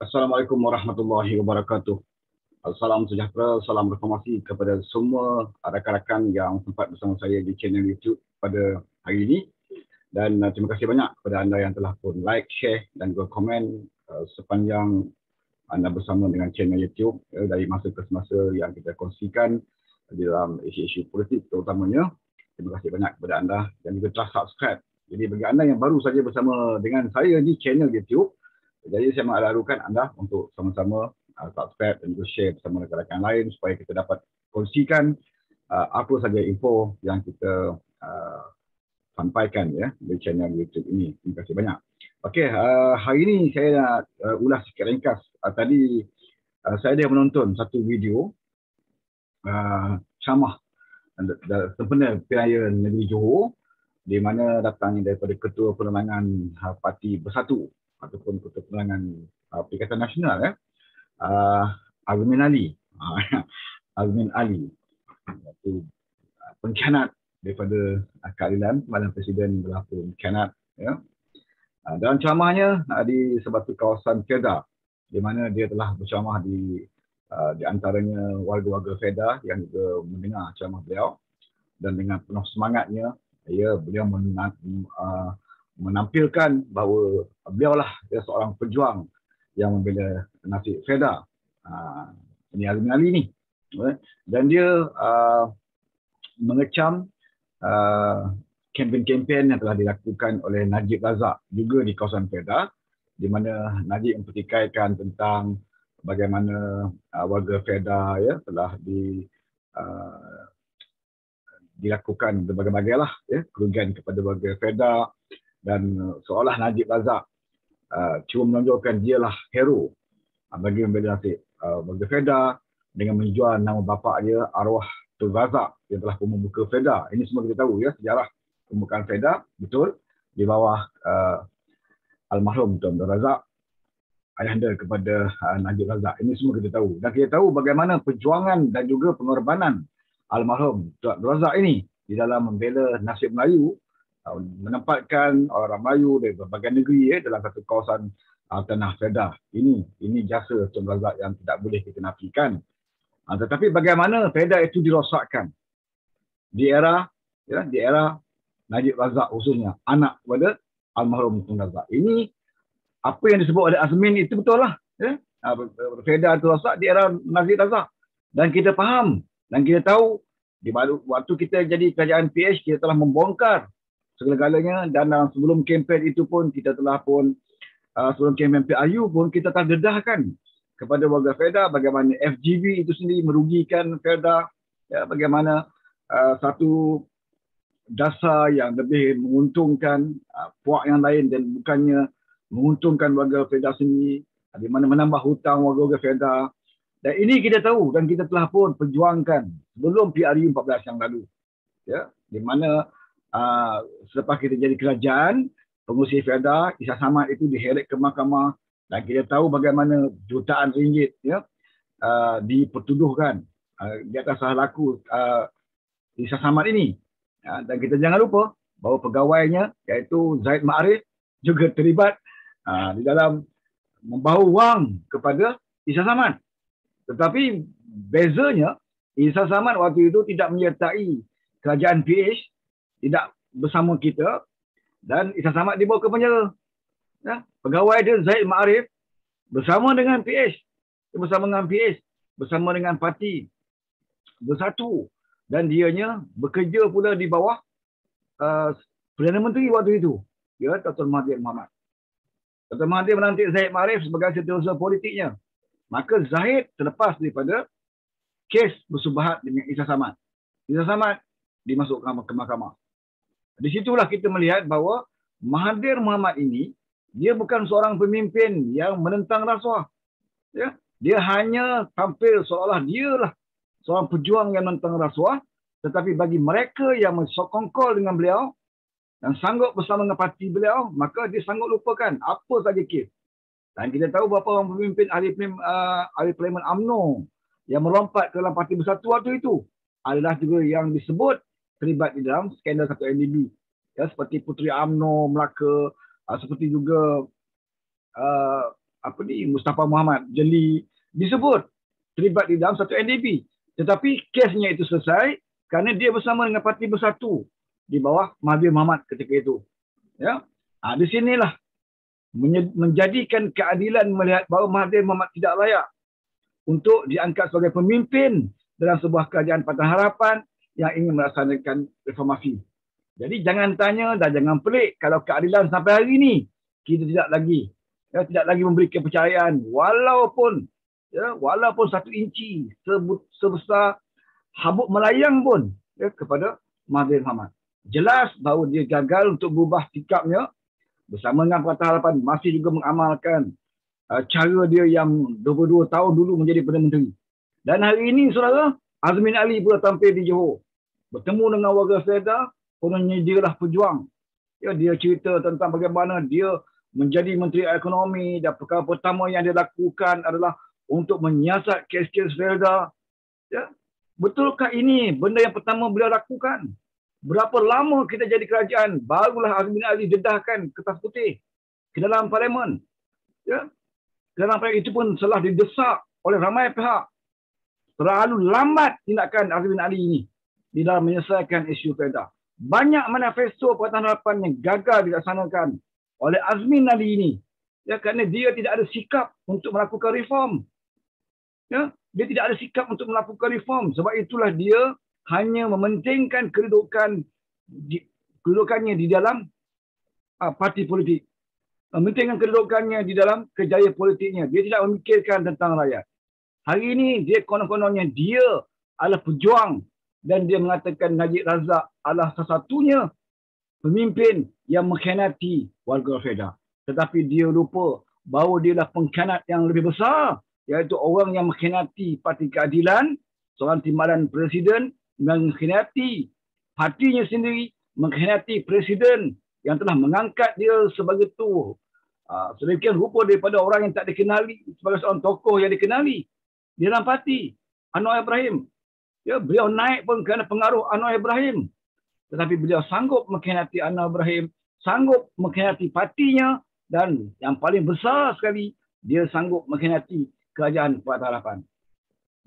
Assalamualaikum warahmatullahi wabarakatuh. Salam sejahtera, salam reformasi kepada semua rakan-rakan yang sempat bersama saya di channel YouTube pada hari ini. Dan terima kasih banyak kepada anda yang telah pun like, share dan juga komen sepanjang anda bersama dengan channel YouTube dari masa ke semasa yang kita kongsikan di dalam isu-isu politik terutamanya. Terima kasih banyak kepada anda dan juga telah subscribe. Jadi bagi anda yang baru saja bersama dengan saya di channel YouTube, jadi saya mengharapkan anda untuk sama-sama subscribe dan juga share bersama rakan-rakan lain supaya kita dapat kongsikan apa saja info yang kita sampaikan ya di channel YouTube ini. Terima kasih banyak. Okey, hari ini saya nak ulas sikit ringkas. Tadi saya ada menonton satu video ceramah sempena Pilihan Negeri Johor di mana datangnya daripada Ketua Penerangan Parti Bersatu ataupun Ketua Penerangan Perikatan Nasional Azmin Ali. Azmin Ali iaitu pengkhianat daripada keadilan, Badan Presiden telah pun pengkhianat ya. Dalam ceramahnya di sebuah kawasan Kedah di mana dia telah berceramah di antaranya warga-warga Kedah yang juga mendengar ceramah beliau, dan dengan penuh semangatnya beliau menampilkan bahawa beliau lah seorang pejuang yang membela nasib Kedah. Ini Azmin Ali ni. Dan dia mengecam kempen-kempen yang telah dilakukan oleh Najib Razak juga di kawasan Kedah, di mana Najib mempertikaikan tentang bagaimana warga Kedah ya telah dilakukan berbagai-bagai lah ya, kerugian kepada warga Kedah, dan seolah Najib Razak cuma menunjukkan dialah hero bagi membela nasib warga Kedah dengan menjual nama bapa dia, arwah Tun Razak yang telah membuka Kedah. Ini semua kita tahu ya, sejarah pembukaan Kedah betul di bawah almarhum Tun Razak, ayahanda kepada Najib Razak. Ini semua kita tahu. Dan kita tahu bagaimana perjuangan dan juga pengorbanan almarhum Tun Razak ini di dalam membela nasib Melayu, menempatkan orang Melayu dari berbagai negeri dalam satu kawasan tanah Kedah. Ini jasa Tun Razak yang tidak boleh kita nafikan. Tetapi bagaimana Kedah itu dirosakkan di era Najib Razak, khususnya anak kepada almarhum Tun Razak. Ini apa yang disebut oleh Azmin itu betul lah ya. Kedah itu rosak di era Najib Razak, dan kita faham dan kita tahu di waktu kita jadi kerajaan PH kita telah membongkar segala-galanya, dan sebelum kempen itu pun kita telah pun sebelum kempen PRU pun kita telah dedahkan kepada warga Kedah bagaimana FGV itu sendiri merugikan Kedah ya, bagaimana satu dasar yang lebih menguntungkan puak yang lain dan bukannya menguntungkan warga Kedah sendiri, di mana menambah hutang warga Kedah. Dan ini kita tahu dan kita telah pun perjuangkan sebelum PRU 14 yang lalu ya, di mana selepas kita jadi kerajaan, pengurusi Kedah, Isah Samad itu diheret ke mahkamah, dan kita tahu bagaimana jutaan ringgit ya dipertuduhkan di atas salah laku Isah Samad ini. Dan kita jangan lupa bahawa pegawainya iaitu Zaid Ma'arif juga terlibat di dalam membawa wang kepada Isah Samad. Tetapi bezanya Isah Samad waktu itu tidak menyertai kerajaan PH, tidak bersama kita, dan Isah Samad dibawa ke penjara. Ya, pegawai dia Zaid Ma'arif bersama dengan PH, bersama dengan parti Bersatu, dan dianya bekerja pula di bawah Perdana Menteri waktu itu, ya, Datuk Mahathir Mohamad. Datuk Mahathir melantik Zaid Ma'arif sebagai setiausaha politiknya. Maka Zaid terlepas daripada kes bersubahat dengan Isah Samad. Isah Samad dimasukkan ke mahkamah. Di situlah kita melihat bahawa Mahathir Mohamad ini dia bukan seorang pemimpin yang menentang rasuah. Ya, dia hanya tampil seolah dialah seorang pejuang yang menentang rasuah, tetapi bagi mereka yang mensokongkol dengan beliau dan sanggup bersama dengan parti beliau, maka dia sanggup lupakan apa saja kes. Dan kita tahu beberapa orang pemimpin ahli parlimen UMNO yang melompat ke dalam Parti Bersatu waktu itu adalah juga yang disebut terlibat di dalam skandal 1MDB. Ya, seperti Puteri UMNO Melaka, seperti juga Mustafa Muhammad Jeli disebut terlibat di dalam satu NDP. Tetapi kesnya itu selesai kerana dia bersama dengan Parti Bersatu di bawah Mahathir Mohamad ketika itu. Ya, di sinilah menjadikan keadilan melihat bahawa Mahathir Mohamad tidak layak untuk diangkat sebagai pemimpin dalam sebuah kerajaan Pakatan Harapan yang ingin melaksanakan reformasi. Jadi jangan tanya dan jangan pelik kalau keadilan sampai hari ini kita tidak lagi memberi kepercayaan walaupun 1 inci sebesar habuk melayang pun kepada Mahathir Mohamad. Jelas bahawa dia gagal untuk berubah sikapnya bersama dengan Pakatan Harapan masih juga mengamalkan cara dia yang 22 tahun dulu menjadi Perdana Menteri. Dan hari ini saudara, Azmin Ali pula tampil di Johor. Bertemu dengan warga Fedah, kononnya dia lah pejuang. Ya, dia cerita tentang bagaimana dia menjadi Menteri Ekonomi dan perkara pertama yang dia lakukan adalah untuk menyiasat kes-kes Fedah. Ya, betulkah ini benda yang pertama beliau lakukan? Berapa lama kita jadi kerajaan, barulah Azmin Ali dedahkan kertas putih ke dalam parlimen. Ya, dalam parlimen itu pun telah didesak oleh ramai pihak. Terlalu lambat tindakan Azmin Ali ini di dalam menyelesaikan isu Fedah. Banyak manifesto Pakatan Harapan yang gagal dilaksanakan oleh Azmin Ali ini. Ya, kerana dia tidak ada sikap untuk melakukan reform. Ya, dia tidak ada sikap untuk melakukan reform. Sebab itulah dia hanya mementingkan kedudukannya di dalam parti politik. Mementingkan kedudukannya di dalam kerjaya politiknya. Dia tidak memikirkan tentang rakyat. Hari ini dia konon-kononnya dia adalah pejuang dan dia mengatakan Najib Razak adalah satu-satunya pemimpin yang mengkhianati warga Fedah. Tetapi dia lupa bahawa dia adalah pengkhianat yang lebih besar, iaitu orang yang mengkhianati Parti Keadilan, seorang timbalan presiden, mengkhianati partinya sendiri, mengkhianati presiden yang telah mengangkat dia sebagai tu. Sedemikian rupa daripada orang yang tak dikenali sebagai seorang tokoh yang dikenali di dalam parti, Anwar Ibrahim. Ya, beliau naik pun kerana pengaruh Anwar Ibrahim. Tetapi beliau sanggup mengkhianati Anwar Ibrahim, sanggup mengkhianati partinya, dan yang paling besar sekali, dia sanggup mengkhianati kerajaan Pakatan Harapan.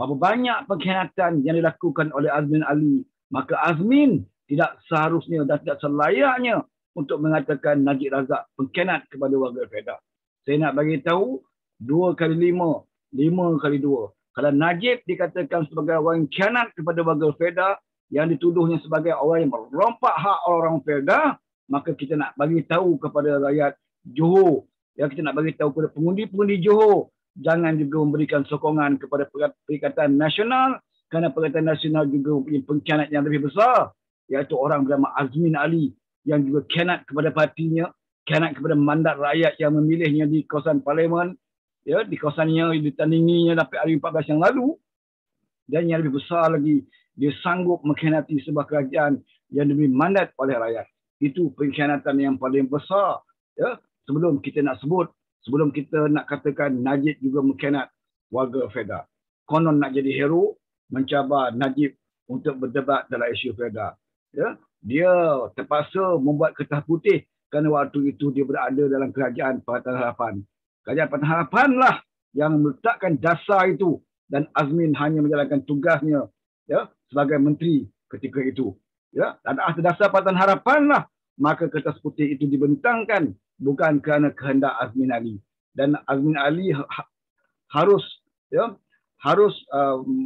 Berapa banyak pengkhianatan yang dilakukan oleh Azmin Ali, maka Azmin tidak seharusnya dan tidak selayaknya untuk mengatakan Najib Razak pengkhianat kepada warga Fedah. Saya nak bagi tahu 2 kali 5, 5 kali 2. Kalau Najib dikatakan sebagai orang yang khianat kepada warga Fedah, yang dituduhnya sebagai orang yang merompak hak orang Fedah, maka kita nak bagi tahu kepada rakyat Johor, yang kita nak bagi tahu kepada pengundi-pengundi Johor, jangan juga memberikan sokongan kepada Perikatan Nasional, kerana Perikatan Nasional juga mempunyai pengkhianat yang lebih besar, iaitu orang bernama Azmin Ali yang juga khianat kepada partinya, khianat kepada mandat rakyat yang memilihnya di kawasan parlimen, ya, di kawasannya ditandinginya dapat hari 14 yang lalu. Dan yang lebih besar lagi, dia sanggup mengkhianati sebuah kerajaan yang diberi mandat oleh rakyat. Itu pengkhianatan yang paling besar. Ya, sebelum kita nak katakan Najib juga mengkhianat warga Fedah. Konon nak jadi hero, mencabar Najib untuk berdebat dalam isu Fedah. Ya, dia terpaksa membuat kertas putih kerana waktu itu dia berada dalam kerajaan Pakatan Harapan. Kerajaan Pakatan Harapan lah yang meletakkan dasar itu, dan Azmin hanya menjalankan tugasnya, ya, sebagai menteri ketika itu. Ya, dan atas dasar Pakatan Harapan lah maka kertas putih itu dibentangkan, bukan kerana kehendak Azmin Ali. Dan Azmin Ali harus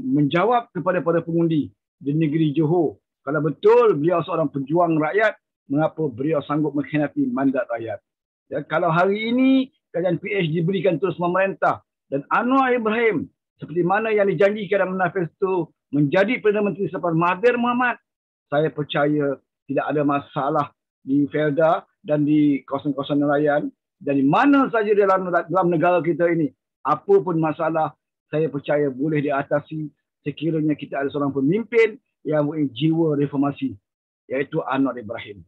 menjawab kepada para pengundi di negeri Johor, kalau betul beliau seorang pejuang rakyat, mengapa beliau sanggup mengkhianati mandat rakyat. Ya, kalau hari ini kerajaan PH diberikan terus memerintah dan Anwar Ibrahim seperti mana yang dijanjikan dalam manifesto menjadi Perdana Menteri selepas Mahathir Mohamad, saya percaya tidak ada masalah di Fedah dan di kawasan-kawasan nelayan dan di mana saja dalam negara kita ini. Apa pun masalah, saya percaya boleh diatasi sekiranya kita ada seorang pemimpin yang mempunyai jiwa reformasi, iaitu Anwar Ibrahim.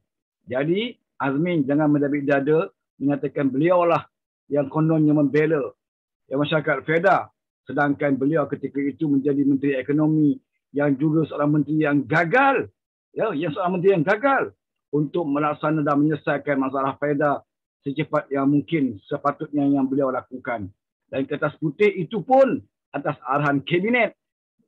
Jadi Azmin jangan mendabik dada mengatakan beliaulah yang kononnya membela masyarakat Fedah, sedangkan beliau ketika itu menjadi Menteri Ekonomi yang juga seorang menteri yang gagal, ya, yang seorang menteri yang gagal untuk melaksanakan dan menyelesaikan masalah Fedah secepat yang mungkin sepatutnya yang beliau lakukan. Dan kertas putih itu pun atas arahan kabinet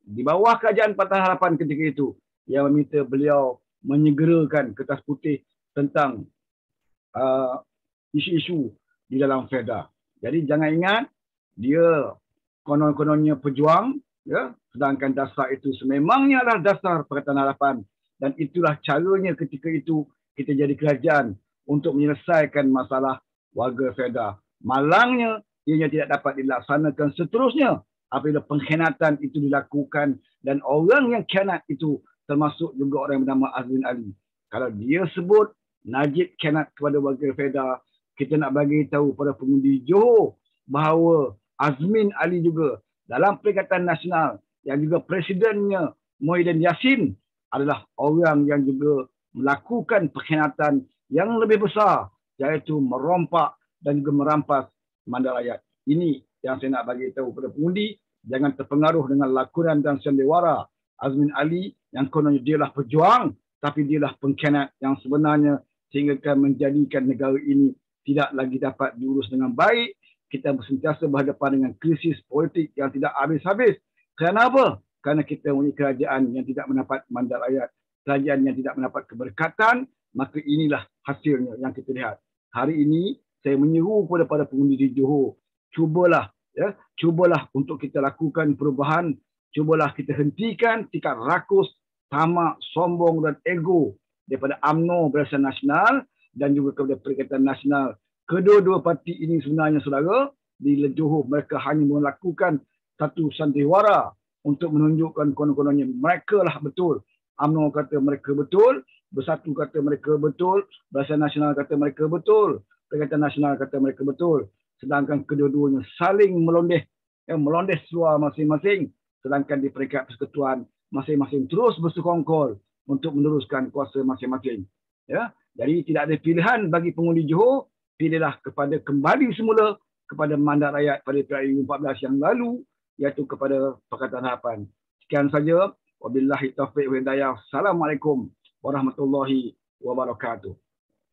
di bawah kerajaan Pakatan Harapan ketika itu yang meminta beliau menyegerakan kertas putih tentang isu-isu di dalam FEDA. Jadi jangan ingat dia konon-kononnya pejuang, ya, sedangkan dasar itu sememangnya adalah dasar Pakatan Harapan, dan itulah caranya ketika itu kita jadi kerajaan untuk menyelesaikan masalah warga FEDA. Malangnya ianya tidak dapat dilaksanakan seterusnya apabila pengkhianatan itu dilakukan, dan orang yang khianat itu termasuk juga orang yang bernama Azmin Ali. Kalau dia sebut Najib khianat kepada warga FEDA, kita nak bagi tahu pada pengundi Johor bahawa Azmin Ali juga dalam Perikatan Nasional yang juga presidennya Muhyiddin Yassin adalah orang yang juga melakukan pengkhianatan yang lebih besar, iaitu merompak dan juga merampas mandat rakyat. Ini yang saya nak bagi tahu kepada pengundi, jangan terpengaruh dengan lakonan dan sandiwara Azmin Ali yang kononnya dialah pejuang, tapi dialah pengkhianat yang sebenarnya, sehingga menjadikan negara ini tidak lagi dapat diurus dengan baik. Kita sentiasa berhadapan dengan krisis politik yang tidak habis-habis. Kerana apa? Kerana kita mempunyai kerajaan yang tidak mendapat mandat rakyat, kerajaan yang tidak mendapat keberkatan, maka inilah hasilnya yang kita lihat. Hari ini saya menyeru kepada para pengundi di Johor, cubalah untuk kita lakukan perubahan, cubalah kita hentikan tingkat rakus, tamak, sombong dan ego daripada UMNO Barisan Nasional dan juga kepada Perikatan Nasional. Kedua-dua parti ini sebenarnya, saudara, di Johor mereka hanya melakukan satu sandiwara untuk menunjukkan konon-kononnya mereka lah betul. UMNO kata mereka betul, Bersatu kata mereka betul, Barisan Nasional kata mereka betul, Perikatan Nasional kata mereka betul. Sedangkan kedua-duanya saling melondeh suara masing-masing. Sedangkan di peringkat persekutuan masing-masing terus bersekongkol untuk meneruskan kuasa masing-masing. Ya, jadi tidak ada pilihan bagi pengundi Johor, pilihlah kepada kembali semula kepada mandat rakyat pada PRU 14 yang lalu, iaitu kepada Pakatan Harapan. Sekian saja. Wabillahi taufiq wa hidayah. Assalamualaikum warahmatullahi wabarakatuh.